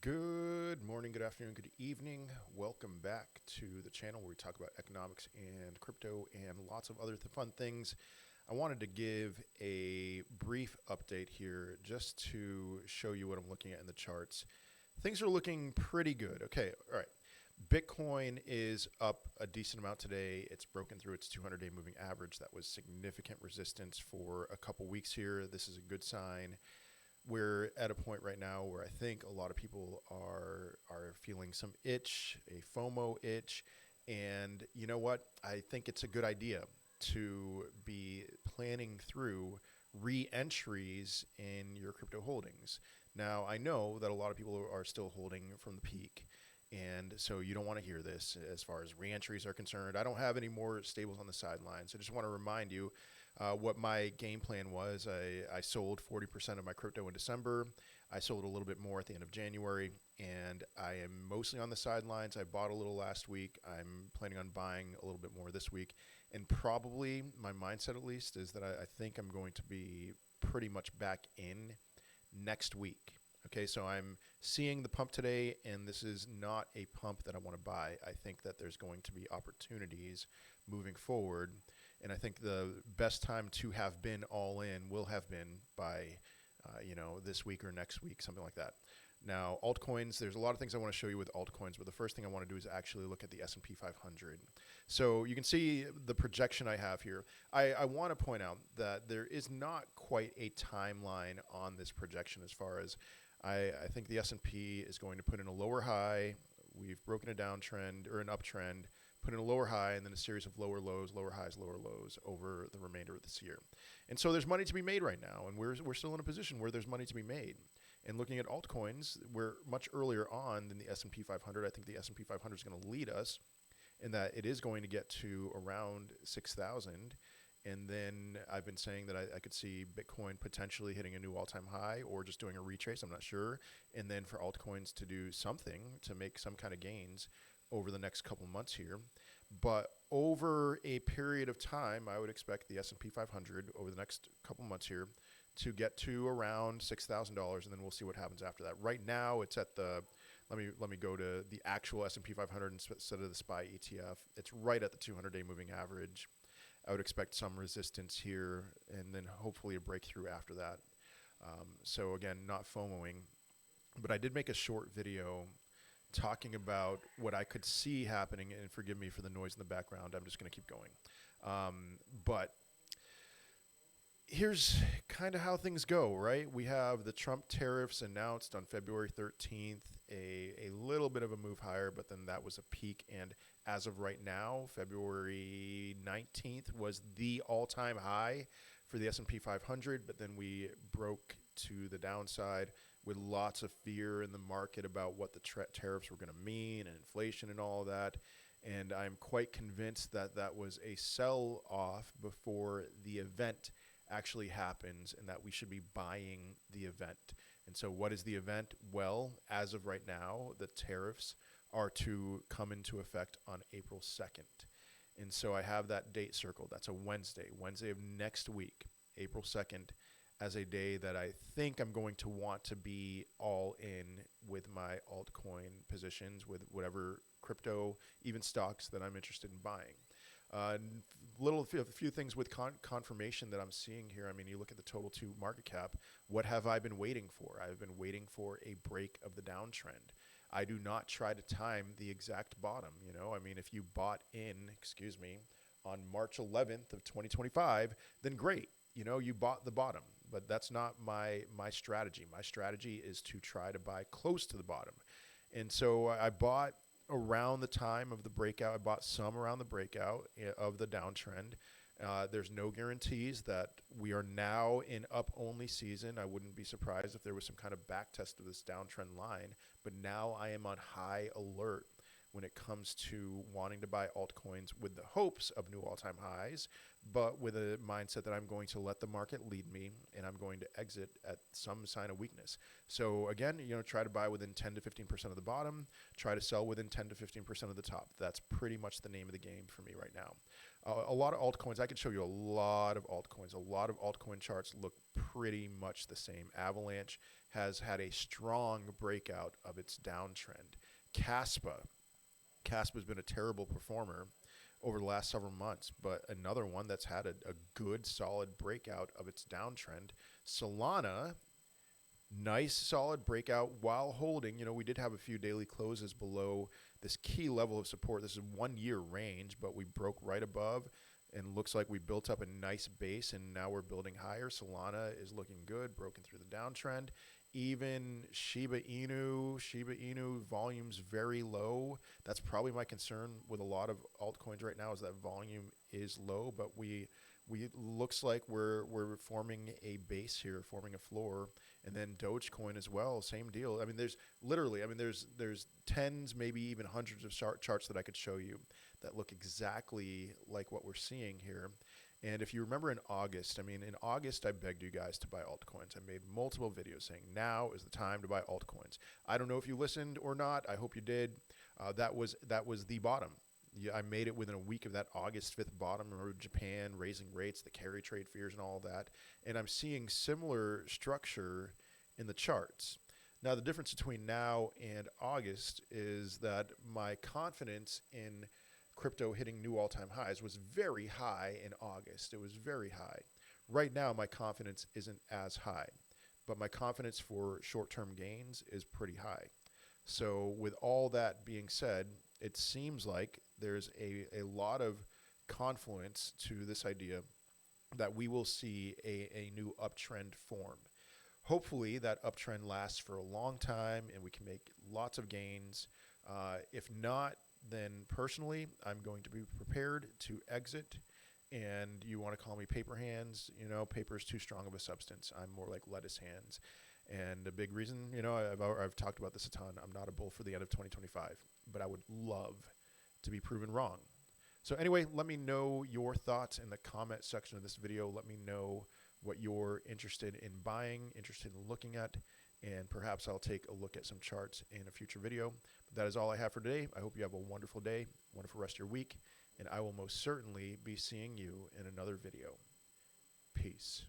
Good morning, good afternoon, good evening. Welcome back to the channel where we talk about economics and crypto and lots of other fun things. I wanted to give a brief update here just to show you what I'm looking at in the charts. Things are looking pretty good. Okay, all right. Bitcoin is up a decent amount today. It's broken through its 200-day moving average. That was significant resistance for a couple weeks here. This is a good sign. We're at a point right now where I think a lot of people are feeling some itch, a FOMO itch, and you know what? I think it's a good idea to be planning through re-entries in your crypto holdings. Now, I know that a lot of people are still holding from the peak, and so you don't want to hear this as far as re-entries are concerned. I don't have any more stables on the sidelines. I just want to remind you what my game plan was. I sold 40% of my crypto in December. I sold a little bit more at the end of January, and I am mostly on the sidelines. I bought a little last week. I'm planning on buying a little bit more this week, and probably my mindset at least is that I think I'm going to be pretty much back in next week. Okay, so I'm seeing the pump today, and this is not a pump that I want to buy. I think that there's going to be opportunities moving forward, and I think the best time to have been all in will have been by, this week or next week, something like that. Now, altcoins, there's a lot of things I want to show you with altcoins, but the first thing I want to do is actually look at the S&P 500. So you can see the projection I have here. I want to point out that there is not quite a timeline on this projection as far as I think the S&P is going to put in a lower high. We've broken a downtrend or an uptrend, put in a lower high, and then a series of lower lows, lower highs, lower lows over the remainder of this year. And so there's money to be made right now, and we're still in a position where there's money to be made. And looking at altcoins, we're much earlier on than the S&P 500. I think the S&P 500 is going to lead us in that it is going to get to around 6,000. And then I've been saying that I could see Bitcoin potentially hitting a new all-time high or just doing a retrace. I'm not sure. And then for altcoins to do something to make some kind of gains over the next couple months here. But over a period of time, I would expect the S&P 500 over the next couple months here to get to around $6,000, and then we'll see what happens after that. Right now, it's at the let me go to the actual S&P 500 instead of the SPY ETF. It's right at the 200-day moving average. I would expect some resistance here, and then hopefully a breakthrough after that. So again, not FOMOing, but I did make a short video talking about what I could see happening, and forgive me for the noise in the background. I'm just going to keep going. But here's kind of how things go, right? We have the Trump tariffs announced on February 13th, a little bit of a move higher, but then that was a peak. And as of right now, February 19th was the all-time high for the S&P 500, but then we broke to the downside with lots of fear in the market about what the tariffs were going to mean and inflation and all of that. And I'm quite convinced that that was a sell-off before the event actually happens, and that we should be buying the event. And so what is the event? Well, as of right now, the tariffs are to come into effect on April 2nd. And so I have that date circled. That's a Wednesday of next week, April 2nd, as a day that I think I'm going to want to be all in with my altcoin positions, with whatever crypto, even stocks that I'm interested in buying. A few things with confirmation that I'm seeing here. I mean, you look at the total 2 market cap. What have I been waiting for? I've been waiting for a break of the downtrend. I do not try to time the exact bottom. I mean, if you bought in, on March 11th of 2025, then great. You bought the bottom, but that's not my strategy. My strategy is to try to buy close to the bottom. And so I bought around the time of the breakout. I bought some around the breakout of the downtrend. There's no guarantees that we are now in up-only season. I wouldn't be surprised if there was some kind of back test of this downtrend line, but now I am on high alert when it comes to wanting to buy altcoins with the hopes of new all-time highs, but with a mindset that I'm going to let the market lead me and I'm going to exit at some sign of weakness. So again, try to buy within 10 to 15% of the bottom, try to sell within 10 to 15% of the top. That's pretty much the name of the game for me right now. A lot of altcoins, I could show you a lot of altcoins. A lot of altcoin charts look pretty much the same. Avalanche has had a strong breakout of its downtrend. Caspa's been a terrible performer over the last several months, but another one that's had a good, solid breakout of its downtrend. Solana, nice, solid breakout while holding. You know, we did have a few daily closes below this key level of support. This is 1 year range, but we broke right above and looks like we built up a nice base, and now we're building higher. Solana is looking good, broken through the downtrend. Even Shiba Inu volume's very low. That's probably my concern with a lot of altcoins right now, is that volume is low, but we looks like we're forming a base here, forming a floor. And then Dogecoin as well, same deal. I mean, there's literally, there's tens, maybe even hundreds of charts that I could show you that look exactly like what we're seeing here. And if you remember in August, I begged you guys to buy altcoins. I made multiple videos saying now is the time to buy altcoins. I don't know if you listened or not. I hope you did. That was the bottom. Yeah, I made it within a week of that August 5th bottom. Remember Japan raising rates, the carry trade fears and all of that. And I'm seeing similar structure in the charts. Now, the difference between now and August is that my confidence in crypto hitting new all-time highs was very high in August. It was very high. Right now, my confidence isn't as high, but my confidence for short-term gains is pretty high. So with all that being said, it seems like there's a lot of confluence to this idea that we will see a new uptrend form. Hopefully that uptrend lasts for a long time and we can make lots of gains. If not, then personally, I'm going to be prepared to exit. And you want to call me paper hands, you know, paper is too strong of a substance. I'm more like lettuce hands. And a big reason, you know, I've talked about this a ton. I'm not a bull for the end of 2025, but I would love to be proven wrong. So anyway, let me know your thoughts in the comment section of this video. Let me know what you're interested in buying, interested in looking at, and perhaps I'll take a look at some charts in a future video. But that is all I have for today. I hope you have a wonderful day, wonderful rest of your week, and I will most certainly be seeing you in another video. Peace.